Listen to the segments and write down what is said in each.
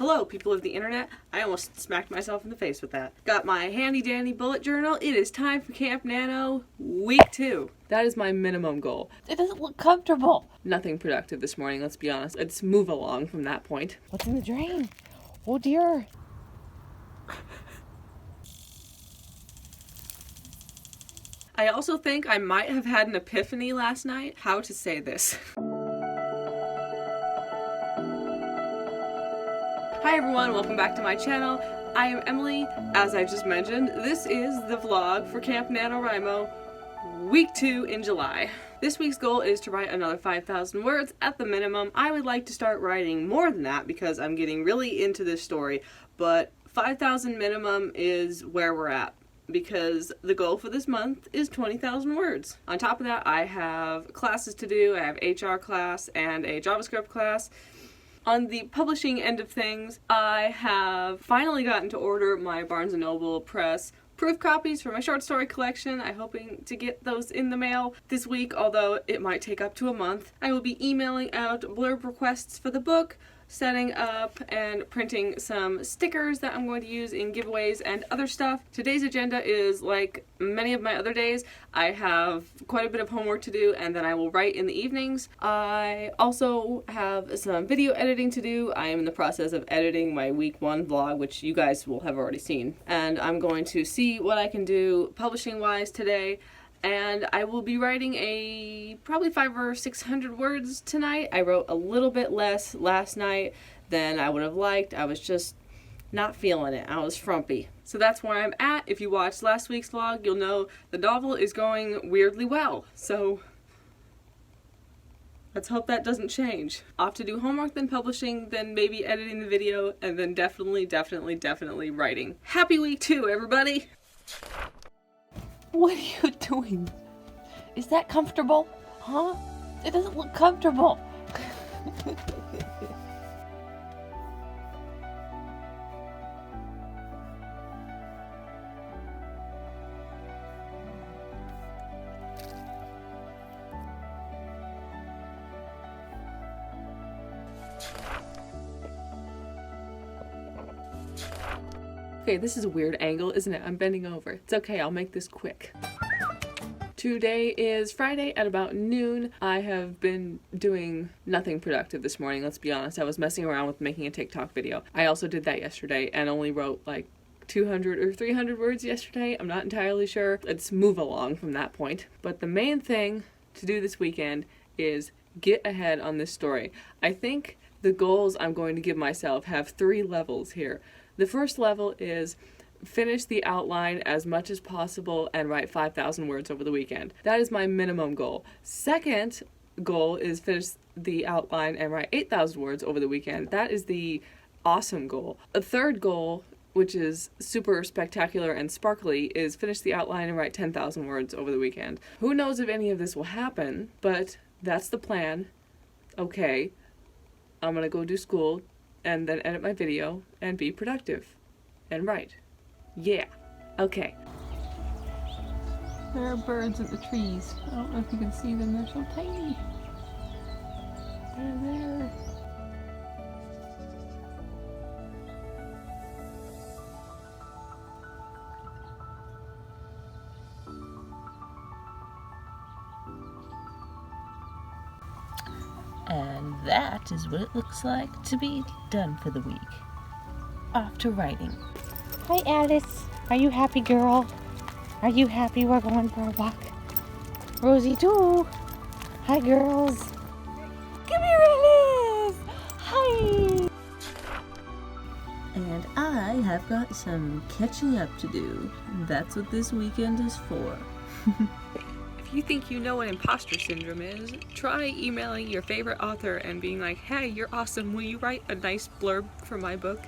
Hello, people of the internet. I almost smacked myself in the face with that. Got my handy dandy bullet journal. It is time for Camp Nano week 2. That is my minimum goal. It doesn't look comfortable. Nothing productive this morning, let's be honest. Let's move along from that point. What's in the drain? Oh dear. I also think I might have had an epiphany last night how to say this. Hi everyone, welcome back to my channel. I am Emily. As I just mentioned, this is the vlog for Camp NaNoWriMo, week 2 in July. This week's goal is to write another 5,000 words at the minimum. I would like to start writing more than that because I'm getting really into this story, but 5,000 minimum is where we're at, because the goal for this month is 20,000 words. On top of that, I have classes to do. I have HR class and a JavaScript class. On the publishing end of things, I have finally gotten to order my Barnes & Noble Press proof copies for my short story collection. I'm hoping to get those in the mail this week, although it might take up to a month. I will be emailing out blurb requests for the book, setting up and printing some stickers that I'm going to use in giveaways and other stuff. Today's agenda is like many of my other days. I have quite a bit of homework to do, and then I will write in the evenings. I also have some video editing to do. I am in the process of editing my week 1 vlog, which you guys will have already seen. And I'm going to see what I can do publishing wise today. And I will be writing probably 500 or 600 words tonight. I wrote a little bit less last night than I would have liked. I was just not feeling it. I was frumpy. So that's where I'm at. If you watched last week's vlog, you'll know the novel is going weirdly well. So let's hope that doesn't change. Off to do homework, then publishing, then maybe editing the video, and then definitely writing. Happy week 2, everybody! What are you doing? Is that comfortable? Huh? It doesn't look comfortable. Okay, this is a weird angle, isn't it? I'm bending over. It's okay, I'll make this quick. Today is Friday at about noon. I have been doing nothing productive this morning, let's be honest. I was messing around with making a TikTok video. I also did that yesterday and only wrote like 200 or 300 words yesterday. I'm not entirely sure. Let's move along from that point. But the main thing to do this weekend is get ahead on this story. I think the goals I'm going to give myself have 3 levels here. The first level is finish the outline as much as possible and write 5,000 words over the weekend. That is my minimum goal. Second goal is finish the outline and write 8,000 words over the weekend. That is the awesome goal. A third goal, which is super spectacular and sparkly, is finish the outline and write 10,000 words over the weekend. Who knows if any of this will happen, but that's the plan. Okay, I'm gonna go do school and then edit my video and be productive and write. Yeah. Okay. There are birds at the trees. I don't know if you can see them. They're so tiny. They're there. And that is what it looks like to be done for the week. Off to writing. Hi Alice, are you happy, girl? Are you happy we're going for a walk? Rosie too. Hi girls. Come here, Alice. Hi. And I have got some catching up to do. That's what this weekend is for. If you think you know what imposter syndrome is, try emailing your favorite author and being like, hey, you're awesome, will you write a nice blurb for my book?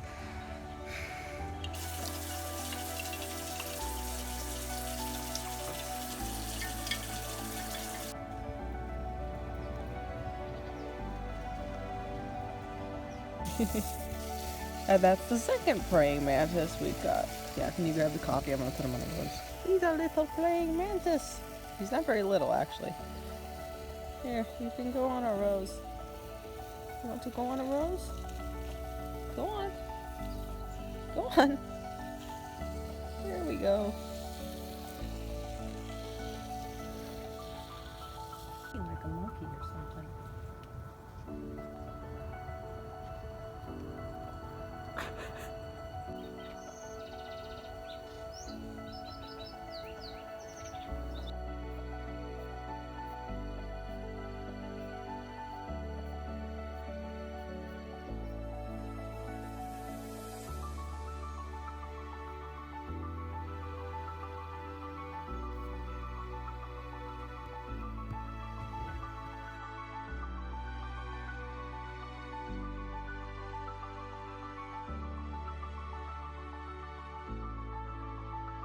And that's the second praying mantis we've got. Yeah, can you grab the coffee? I'm gonna put him on the rose. He's a little praying mantis. He's not very little, actually. Here, you can go on a rose. You want to go on a rose? Go on. Go on. There we go. Like a monkey or something.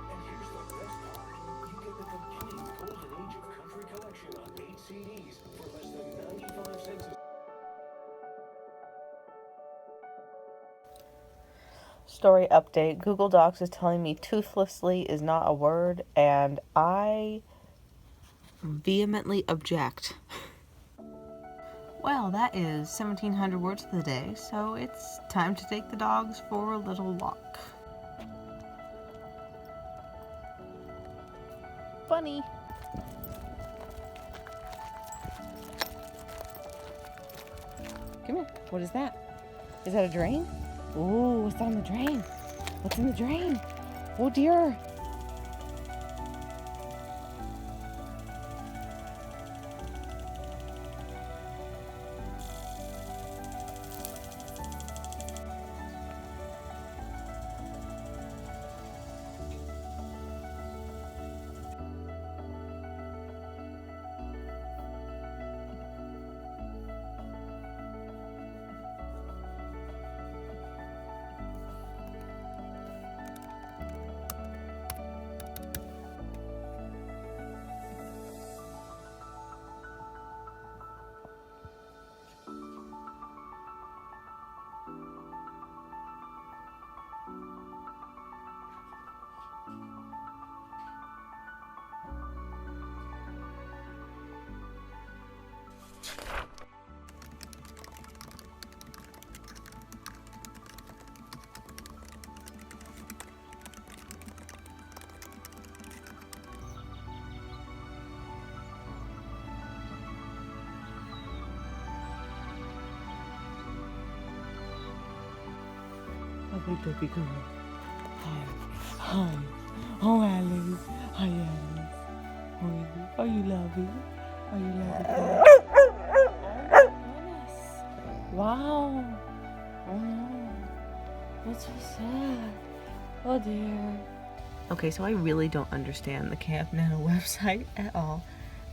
And here's the best part. You get the complete Golden Age of Country collection on 8 CDs for less than 95 cents a Story update. Google Docs is telling me toothlessly is not a word, and I vehemently object. Well, that is 1,700 words for the day, so it's time to take the dogs for a little walk. Bunny. Come here. What is that? Is that a drain? Ooh, what's on the drain? What's in the drain? Oh dear. Lovely baby girl. Hi. Hi. Oh, Alice. Hi, Alice. Oh, are you lovely? Are you lovely? Oh, goodness. Wow. Oh, no. What's so sad? Oh, dear. Okay, so I really don't understand the Camp Nano website at all.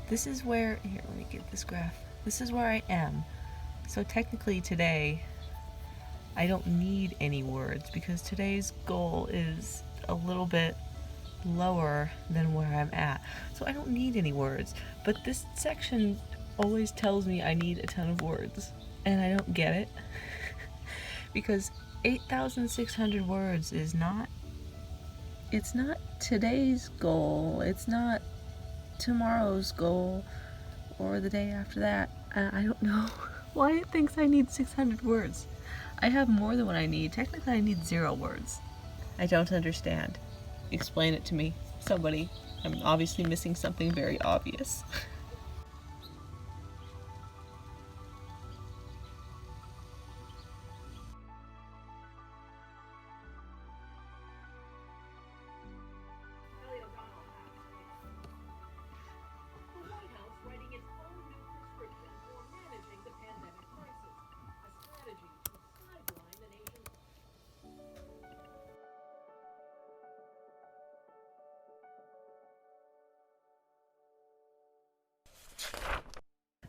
This is where... Here, let me get this graph. This is where I am. So technically today... I don't need any words because today's goal is a little bit lower than where I'm at. So I don't need any words. But this section always tells me I need a ton of words. And I don't get it. Because 8,600 words is not... It's not today's goal. It's not tomorrow's goal. Or the day after that. I don't know why it thinks I need 600 words. I have more than what I need. Technically, I need 0 words. I don't understand. Explain it to me. Somebody. I'm obviously missing something very obvious.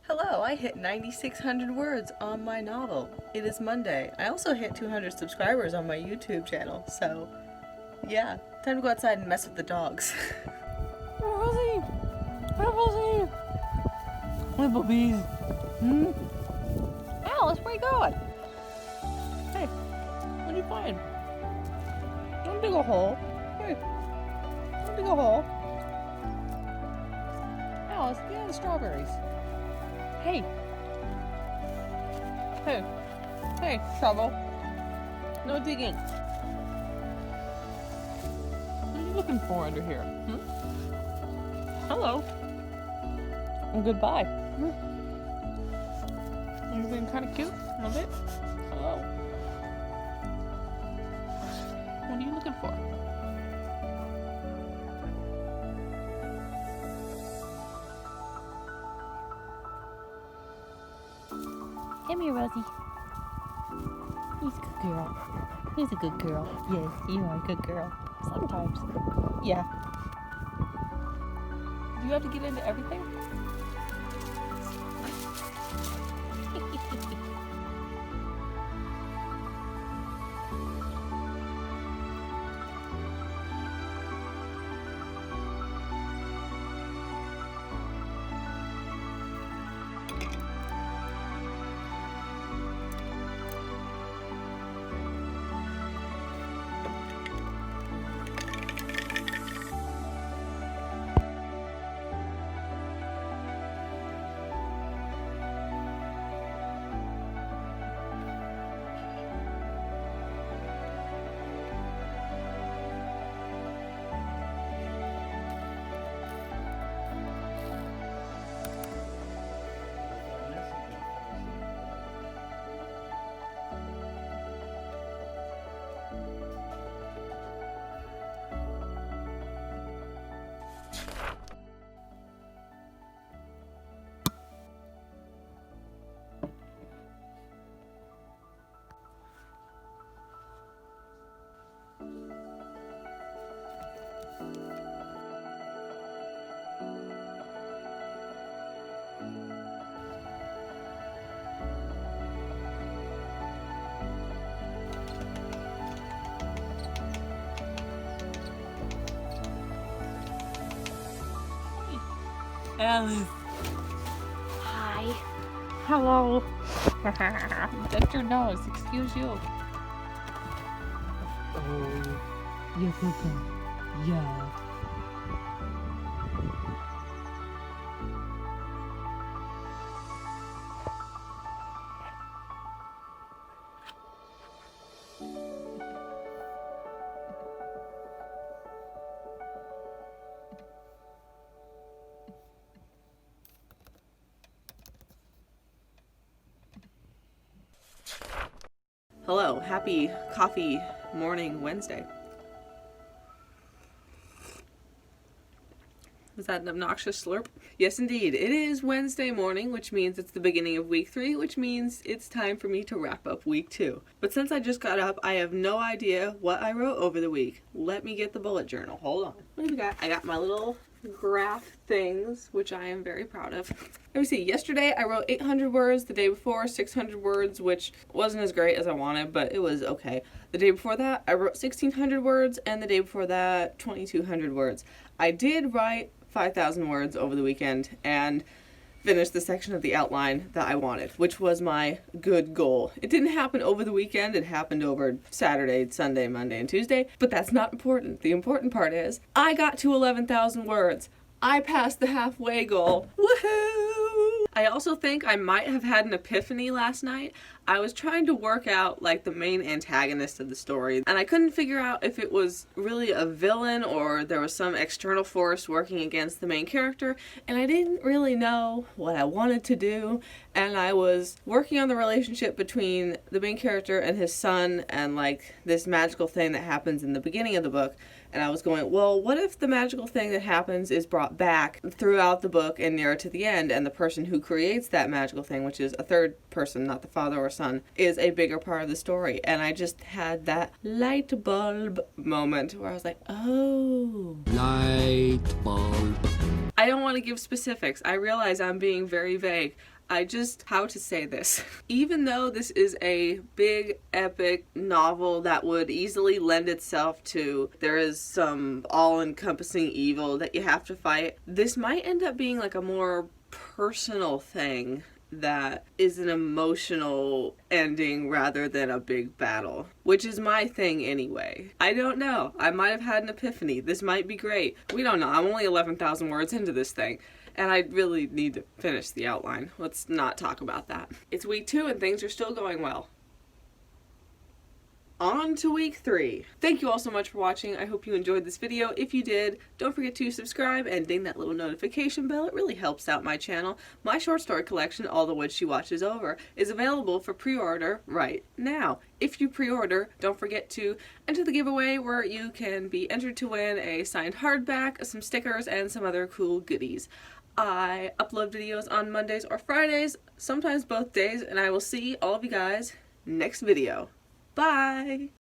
Hello, I hit 9,600 words on my novel. It is Monday. I also hit 200 subscribers on my YouTube channel, so yeah, time to go outside and mess with the dogs. Where is he? Where is he? Hi, puppies. Alice, where you going? Hey, what are you find? Don't dig a hole. Hey, don't dig a hole. Alice, get out the strawberries. Hey. Hey. Hey, shovel. No digging. looking for under here? Hello. And goodbye. Are you being kind of cute? A little bit? Hello. What are you looking for? Come here, Rosie. He's a good girl. He's a good girl. Yes, you are a good girl. Sometimes. Yeah. Do you have to get into everything? Alice. Hi. Hello. That's your nose. Excuse you. Oh, you're good girl. Yeah. Hello, happy coffee morning Wednesday. Was that an obnoxious slurp? Yes, indeed. It is Wednesday morning, which means it's the beginning of week 3, which means it's time for me to wrap up week 2. But since I just got up, I have no idea what I wrote over the week. Let me get the bullet journal. Hold on. What do we got? I got my little graph things, which I am very proud of. Let me see. Yesterday I wrote 800 words. The day before 600 words, which wasn't as great as I wanted, but it was okay. The day before that I wrote 1600 words, and the day before that 2200 words. I did write 5,000 words over the weekend and finished the section of the outline that I wanted, which was my good goal. It didn't happen over the weekend. It happened over Saturday, Sunday, Monday, and Tuesday, but that's not important. The important part is I got to 11,000 words. I passed the halfway goal. Woohoo! I also think I might have had an epiphany last night. I was trying to work out like the main antagonist of the story, and I couldn't figure out if it was really a villain or there was some external force working against the main character, and I didn't really know what I wanted to do, and I was working on the relationship between the main character and his son and like this magical thing that happens in the beginning of the book. And I was going, well, what if the magical thing that happens is brought back throughout the book and nearer to the end, and the person who creates that magical thing, which is a third person, not the father or son, is a bigger part of the story. And I just had that light bulb moment where I was like, oh. Light bulb. I don't want to give specifics. I realize I'm being very vague. How to say this. Even though this is a big, epic novel that would easily lend itself to there is some all-encompassing evil that you have to fight, this might end up being like a more personal thing that is an emotional ending rather than a big battle, which is my thing anyway. I don't know. I might have had an epiphany. This might be great. We don't know. I'm only 11,000 words into this thing. And I really need to finish the outline. Let's not talk about that. It's week 2 and things are still going well. on to week 3. Thank you all so much for watching. I hope you enjoyed this video. If you did, don't forget to subscribe and ding that little notification bell. It really helps out my channel. My short story collection, All the Woods She Watches Over, is available for pre-order right now. If you pre-order, don't forget to enter the giveaway where you can be entered to win a signed hardback, some stickers, and some other cool goodies. I upload videos on Mondays or Fridays, sometimes both days, and I will see all of you guys next video. Bye!